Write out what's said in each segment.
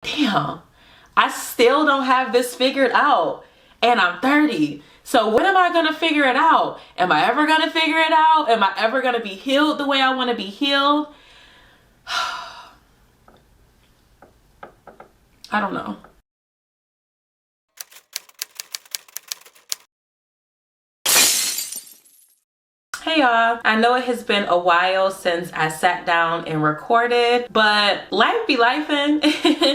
damn, I still don't have this figured out and I'm 30. So when am I gonna figure it out? Am I ever gonna figure it out? Am I ever gonna be healed the way I wanna be healed? I don't know. Hey y'all, I know it has been a while since I sat down and recorded, but life be lifing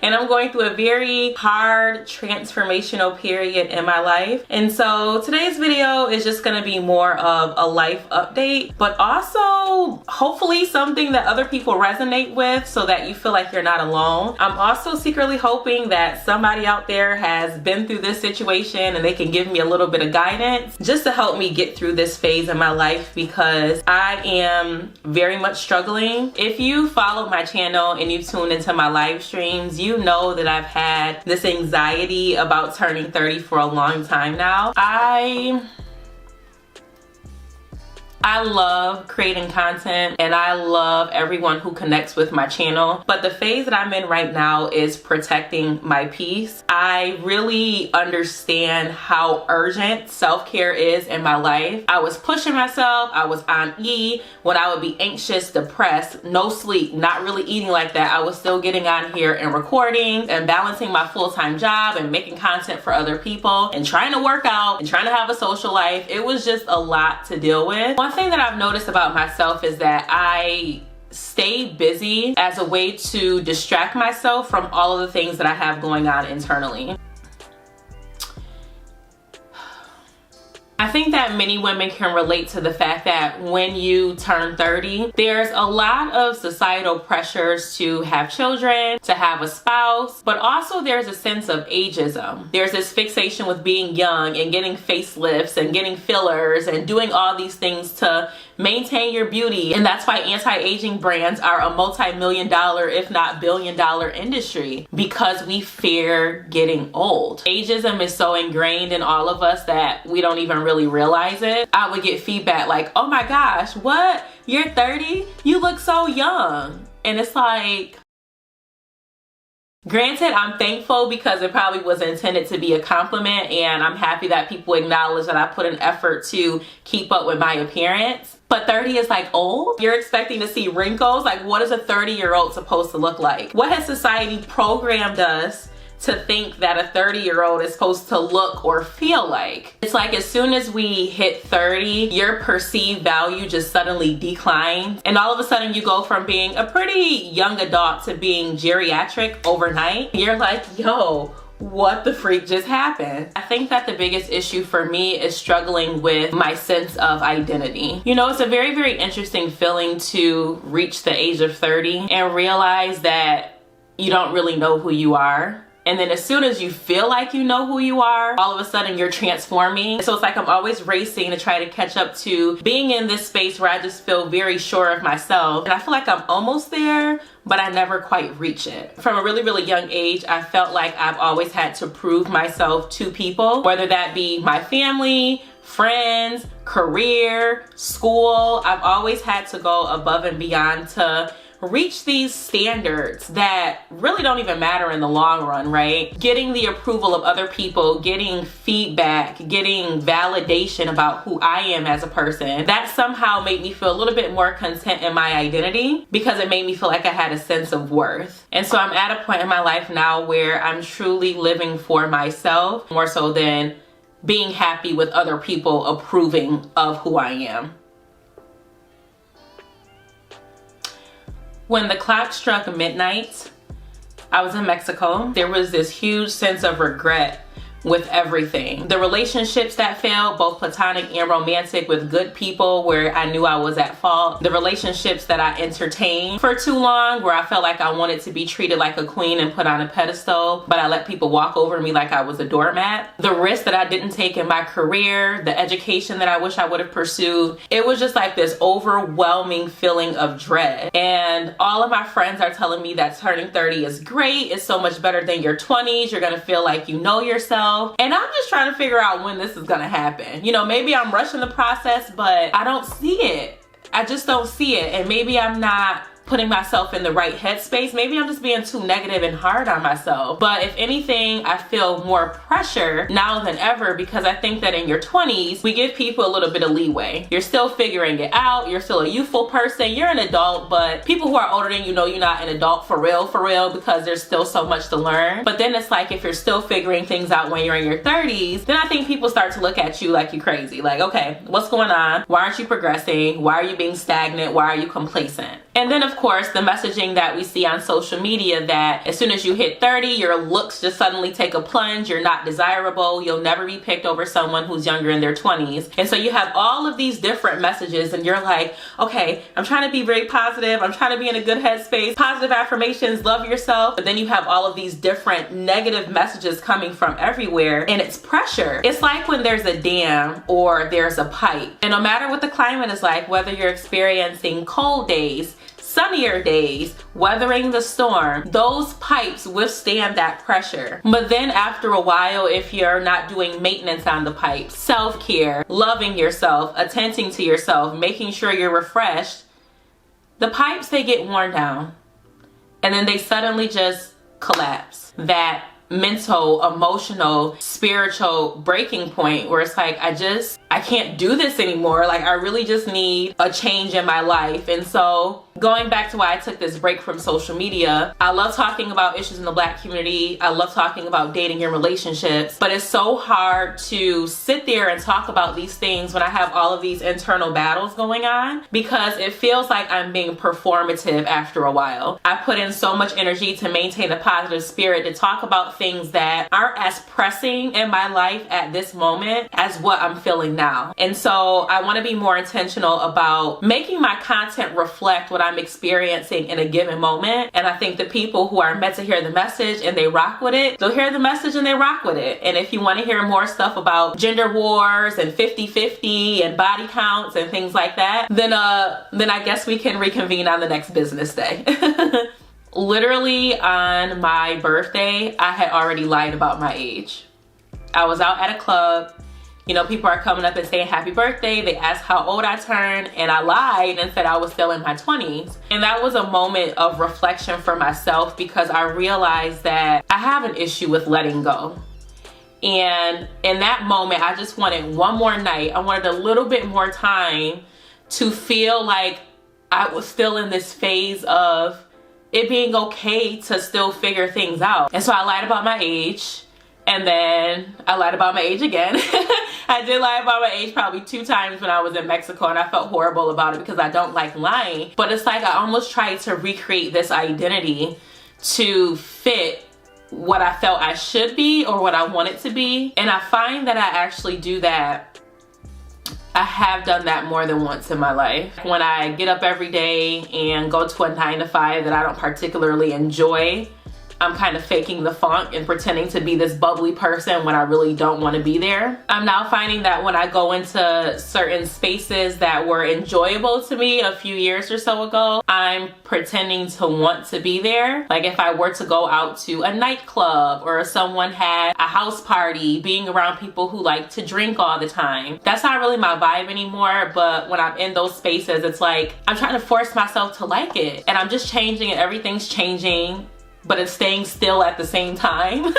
and I'm going through a very hard transformational period in my life. And so today's video is just gonna be more of a life update, but also hopefully something that other people resonate with so that you feel like you're not alone. I'm also secretly hoping that somebody out there has been through this situation and they can give me a little bit of guidance just to help me get through this phase in my life, because I am very much struggling. If you follow my channel and you've tuned into my live streams, you know that I've had this anxiety about turning 30 for a long time now. I love creating content and I love everyone who connects with my channel, but the phase that I'm in right now is protecting my peace. I really understand how urgent self-care is in my life. I was pushing myself, I was on E when I would be anxious, depressed, no sleep, not really eating like that. I was still getting on here and recording and balancing my full-time job and making content for other people and trying to work out and trying to have a social life. It was just a lot to deal with. One thing that I've noticed about myself is that I stay busy as a way to distract myself from all of the things that I have going on internally. I think that many women can relate to the fact that when you turn 30, there's a lot of societal pressures to have children, to have a spouse, but also there's a sense of ageism. There's this fixation with being young and getting facelifts and getting fillers and doing all these things to maintain your beauty. And that's why anti-aging brands are a multi-million-dollar, if not billion-dollar industry, because we fear getting old. Ageism is so ingrained in all of us that we don't even really realize it. I would get feedback like, oh my gosh, what? You're 30? You look so young. And it's like, granted, I'm thankful because it probably was intended to be a compliment, and I'm happy that people acknowledge that I put an effort to keep up with my appearance. But 30 is like old? You're expecting to see wrinkles? Like, what is a 30-year-old supposed to look like? What has society programmed us to think that a 30-year-old is supposed to look or feel like? It's like as soon as we hit 30, your perceived value just suddenly declines. And all of a sudden you go from being a pretty young adult to being geriatric overnight. You're like, yo, what the freak just happened? I think that the biggest issue for me is struggling with my sense of identity. You know, it's a very, very interesting feeling to reach the age of 30 and realize that you don't really know who you are. And then as soon as you feel like you know who you are, all of a sudden you're transforming. So it's like I'm always racing to try to catch up to being in this space where I just feel very sure of myself. And I feel like I'm almost there, but I never quite reach it. From a really, really young age, I felt like I've always had to prove myself to people, whether that be my family, friends, career, school. I've always had to go above and beyond to reach these standards that really don't even matter in the long run, right? Getting the approval of other people, getting feedback, getting validation about who I am as a person. That somehow made me feel a little bit more content in my identity because it made me feel like I had a sense of worth. And so I'm at a point in my life now where I'm truly living for myself more so than being happy with other people approving of who I am. When the clock struck midnight, I was in Mexico. There was this huge sense of regret with everything. The relationships that failed, both platonic and romantic, with good people where I knew I was at fault. The relationships that I entertained for too long where I felt like I wanted to be treated like a queen and put on a pedestal, but I let people walk over me like I was a doormat. The risk that I didn't take in my career, the education that I wish I would have pursued. It was just like this overwhelming feeling of dread. And all of my friends are telling me that turning 30 is great. It's so much better than your 20s. You're gonna feel like you know yourself. And I'm just trying to figure out when this is gonna happen. You know, maybe I'm rushing the process, but I don't see it. I just don't see it. And maybe I'm not putting myself in the right headspace. Maybe I'm just being too negative and hard on myself. But if anything, I feel more pressure now than ever, because I think that in your 20s, we give people a little bit of leeway. You're still figuring it out. You're still a youthful person. You're an adult, but people who are older than you know you're not an adult for real, because there's still so much to learn. But then it's like, if you're still figuring things out when you're in your 30s, then I think people start to look at you like you're crazy. Like, okay, what's going on? Why aren't you progressing? Why are you being stagnant? Why are you complacent? And then of course, the messaging that we see on social media that as soon as you hit 30, your looks just suddenly take a plunge. You're not desirable. You'll never be picked over someone who's younger in their 20s. And so you have all of these different messages and you're like, okay, I'm trying to be very positive. I'm trying to be in a good headspace. Positive affirmations, love yourself. But then you have all of these different negative messages coming from everywhere, and it's pressure. It's like when there's a dam or there's a pipe, and no matter what the climate is like, whether you're experiencing cold days, sunnier days, weathering the storm, those pipes withstand that pressure. But then after a while, if you're not doing maintenance on the pipes, self-care, loving yourself, attending to yourself, making sure you're refreshed, the pipes, they get worn down and then they suddenly just collapse. That mental, emotional, spiritual breaking point where it's like, I can't do this anymore. Like, I really just need a change in my life. And so going back to why I took this break from social media, I love talking about issues in the Black community. I love talking about dating and relationships, but it's so hard to sit there and talk about these things when I have all of these internal battles going on, because it feels like I'm being performative after a while. I put in so much energy to maintain a positive spirit, to talk about things that aren't as pressing in my life at this moment as what I'm feeling now. And so I want to be more intentional about making my content reflect what I'm experiencing in a given moment. And I think the people who are meant to hear the message and they rock with it, they'll hear the message and they rock with it. And if you want to hear more stuff about gender wars and 50-50 and body counts and things like that, then I guess we can reconvene on the next business day. Literally on my birthday, I had already lied about my age. I was out at a club. You know, people are coming up and saying happy birthday. They asked how old I turned, and I lied and said I was still in my 20s. And that was a moment of reflection for myself, because I realized that I have an issue with letting go. And in that moment, I just wanted one more night. I wanted a little bit more time to feel like I was still in this phase of it being okay to still figure things out. And so I lied about my age. And then I lied about my age again. I did lie about my age probably 2 times when I was in Mexico, and I felt horrible about it because I don't like lying. But it's like I almost tried to recreate this identity to fit what I felt I should be or what I wanted to be. And I find that I actually do that. I have done that more than once in my life. When I get up every day and go to a 9-to-5 that I don't particularly enjoy, I'm kind of faking the funk and pretending to be this bubbly person when I really don't want to be there. I'm now finding that when I go into certain spaces that were enjoyable to me a few years or so ago, I'm pretending to want to be there. Like if I were to go out to a nightclub or someone had a house party, being around people who like to drink all the time, that's not really my vibe anymore. But when I'm in those spaces, it's like I'm trying to force myself to like it, and I'm just changing and everything's changing, but it's staying still at the same time.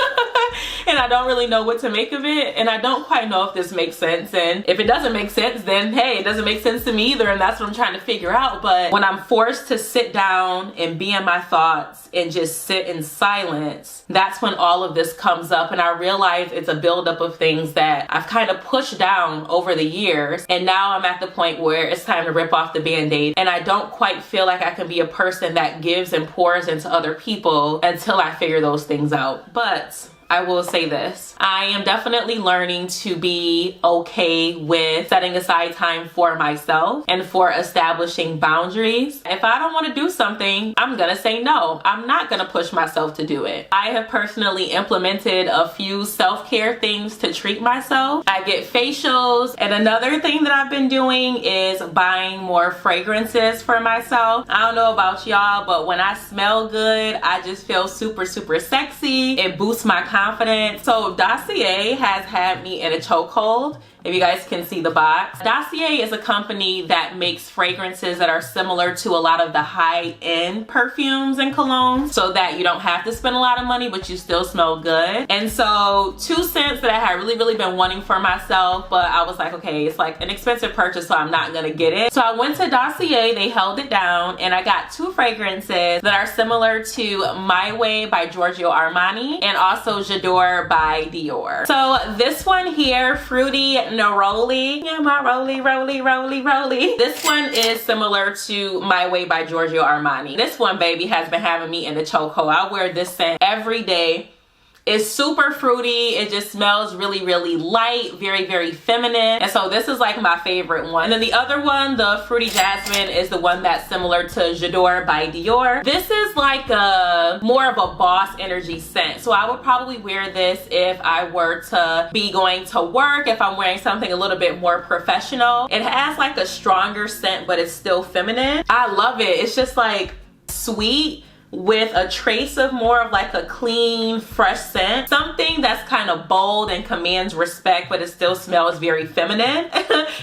And I don't really know what to make of it, and I don't quite know if this makes sense. And if it doesn't make sense, then hey, it doesn't make sense to me either, and that's what I'm trying to figure out. But when I'm forced to sit down and be in my thoughts and just sit in silence, that's when all of this comes up, and I realize it's a buildup of things that I've kind of pushed down over the years, and now I'm at the point where it's time to rip off the band-aid, and I don't quite feel like I can be a person that gives and pours into other people until I figure those things out. But I will say this, I am definitely learning to be okay with setting aside time for myself and for establishing boundaries. If I don't want to do something, I'm gonna say no. I'm not gonna push myself to do it. I have personally implemented a few self-care things to treat myself. I get facials, and another thing that I've been doing is buying more fragrances for myself. I don't know about y'all, but when I smell good, I just feel super, super sexy. It boosts my confidence. So Dossier has had me in a chokehold, if you guys can see the box. Dossier is a company that makes fragrances that are similar to a lot of the high-end perfumes and colognes, so that you don't have to spend a lot of money but you still smell good. And so 2 scents that I had really been wanting for myself, but I was like, okay, it's like an expensive purchase, so I'm not gonna get it. So I went to Dossier, they held it down, and I got 2 fragrances that are similar to My Way by Giorgio Armani and also J'adore by Dior. So this one here, Fruity Neroli, yeah, my roly. This one is similar to My Way by Giorgio Armani. This one, baby, has been having me in the chokehold. I wear this scent every day. It's super fruity. It just smells really light, very feminine. And so this is like my favorite one. And then the other one, the Fruity Jasmine, is the one that's similar to J'adore by Dior. This is like more of a boss energy scent. So I would probably wear this if I were to be going to work, if I'm wearing something a little bit more professional. It has like a stronger scent, but it's still feminine. I love it. It's just like sweet with a trace of more of like a clean, fresh scent. Something that's kind of bold and commands respect, but it still smells very feminine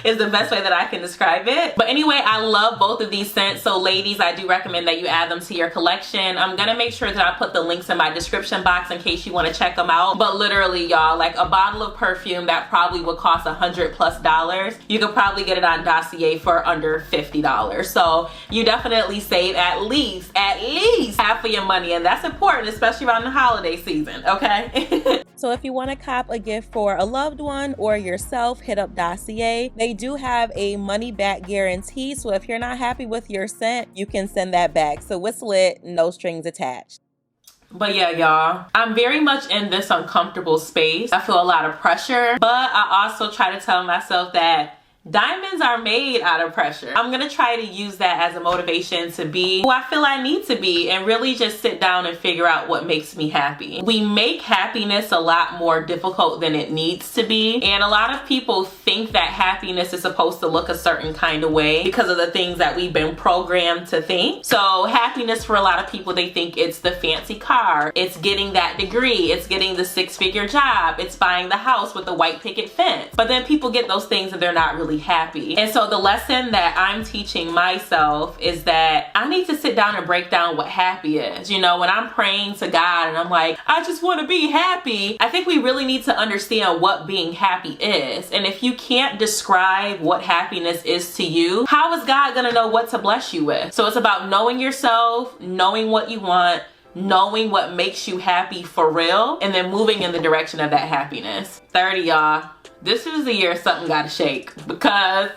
is the best way that I can describe it. But anyway, I love both of these scents. So ladies, I do recommend that you add them to your collection. I'm gonna make sure that I put the links in my description box in case you want to check them out. But literally, y'all, like a bottle of perfume that probably would cost $100+, you could probably get it on Dossier for under $50. So you definitely save at least half of your money, and that's important, especially around the holiday season, okay? So if you want to cop a gift for a loved one or yourself, hit up Dossier. They do have a money back guarantee, so if you're not happy with your scent, you can send that back. So it's lit, no strings attached. But yeah, y'all, I'm very much in this uncomfortable space. I feel a lot of pressure, but I also try to tell myself that diamonds are made out of pressure. I'm gonna try to use that as a motivation to be who I feel I need to be and really just sit down and figure out what makes me happy. We make happiness a lot more difficult than it needs to be, and a lot of people think that happiness is supposed to look a certain kind of way because of the things that we've been programmed to think. So happiness for a lot of people, they think it's the fancy car, it's getting that degree, it's getting the 6-figure job, it's buying the house with the white picket fence. But then people get those things and they're not really happy. And so the lesson that I'm teaching myself is that I need to sit down and break down what happy is. You know, when I'm praying to God and I'm like, I just want to be happy, I think we really need to understand what being happy is. And if you can't describe what happiness is to you, how is God gonna know what to bless you with? So it's about knowing yourself, knowing what you want, knowing what makes you happy for real, and then moving in the direction of that happiness. 30, y'all. This is the year something gotta shake, because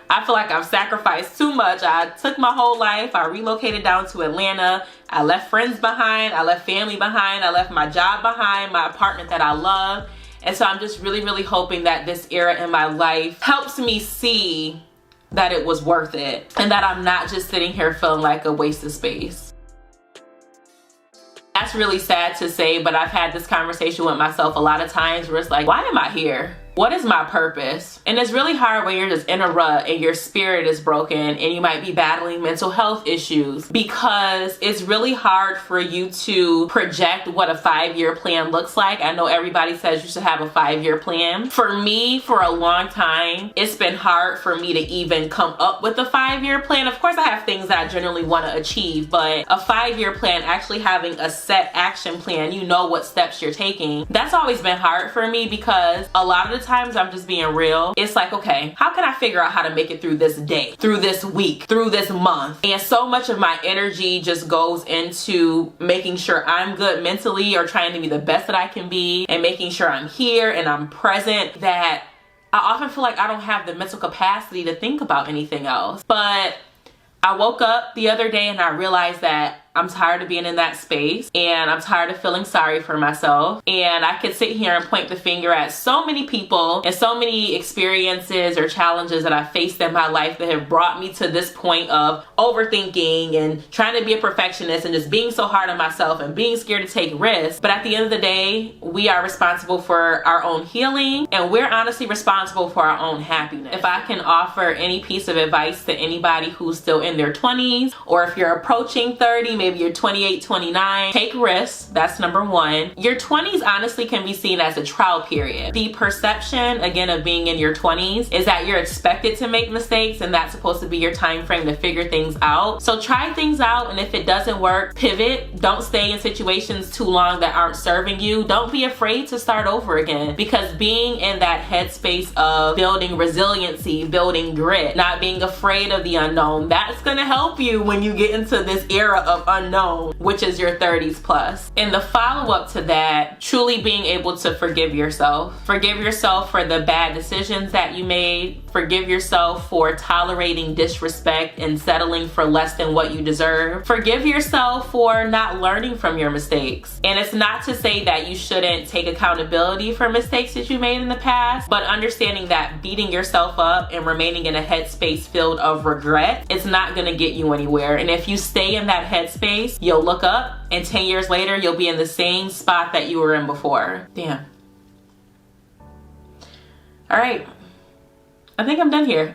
I feel like I've sacrificed too much. I took my whole life, I relocated down to Atlanta, I left friends behind, I left family behind, I left my job behind, my apartment that I love. And so I'm just really hoping that this era in my life helps me see that it was worth it and that I'm not just sitting here feeling like a waste of space. That's really sad to say, but I've had this conversation with myself a lot of times where it's like, why am I here? What is my purpose? And it's really hard when you're just in a rut and your spirit is broken and you might be battling mental health issues, because it's really hard for you to project what a 5-year plan looks like. I know everybody says you should have a 5-year plan. For me, for a long time, it's been hard for me to even come up with a 5-year plan. Of course, I have things that I generally want to achieve, but a 5-year plan, actually having a set action plan, you know what steps you're taking, that's always been hard for me, because a lot of the times, I'm just being real, it's like, okay, how can I figure out how to make it through this day, through this week, through this month? And so much of my energy just goes into making sure I'm good mentally, or trying to be the best that I can be, and making sure I'm here and I'm present, that I often feel like I don't have the mental capacity to think about anything else. But I woke up the other day and I realized that I'm tired of being in that space, and I'm tired of feeling sorry for myself. And I could sit here and point the finger at so many people and so many experiences or challenges that I've faced in my life that have brought me to this point of overthinking and trying to be a perfectionist and just being so hard on myself and being scared to take risks. But at the end of the day, we are responsible for our own healing, and we're honestly responsible for our own happiness. If I can offer any piece of advice to anybody who's still in their 20s, or if you're approaching 30, maybe you're 28, 29. Take risks, that's number one. Your 20s honestly can be seen as a trial period. The perception, again, of being in your 20s is that you're expected to make mistakes, and that's supposed to be your time frame to figure things out. So try things out, and if it doesn't work, pivot. Don't stay in situations too long that aren't serving you. Don't be afraid to start over again, because being in that headspace of building resiliency, building grit, not being afraid of the unknown, that's gonna help you when you get into this era of unknown, which is your 30s plus. And the follow-up to that, truly being able to forgive yourself. Forgive yourself for the bad decisions that you made. Forgive yourself for tolerating disrespect and settling for less than what you deserve. Forgive yourself for not learning from your mistakes. And it's not to say that you shouldn't take accountability for mistakes that you made in the past, but understanding that beating yourself up and remaining in a headspace filled of regret, it's not gonna get you anywhere. And if you stay in that headspace, you'll look up and 10 years later, you'll be in the same spot that you were in before. Damn. All right. I think I'm done here.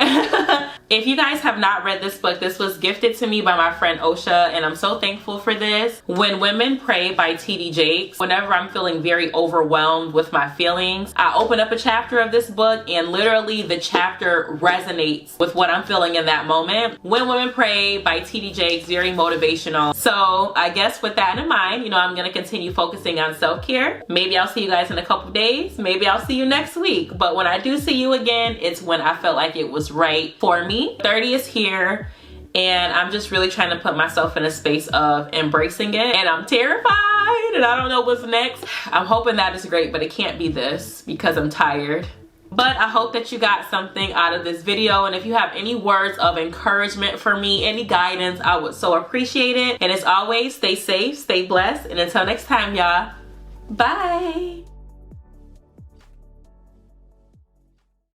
If you guys have not read this book, this was gifted to me by my friend Osha, and I'm so thankful for this. When Women Pray by T.D. Jakes. Whenever I'm feeling very overwhelmed with my feelings, I open up a chapter of this book, and literally the chapter resonates with what I'm feeling in that moment. When Women Pray by T.D. Jakes, very motivational. So I guess with that in mind, I'm gonna continue focusing on self-care. Maybe I'll see you guys in a couple days. Maybe I'll see you next week. But when I do see you again, it's when I felt like it was right for me. 30 is here, and I'm just really trying to put myself in a space of embracing it, and I'm terrified and I don't know what's next. I'm hoping that is great, but it can't be this because I'm tired. But I hope that you got something out of this video, and if you have any words of encouragement for me, any guidance, I would so appreciate it. And as always, stay safe, stay blessed, and until next time, y'all, bye.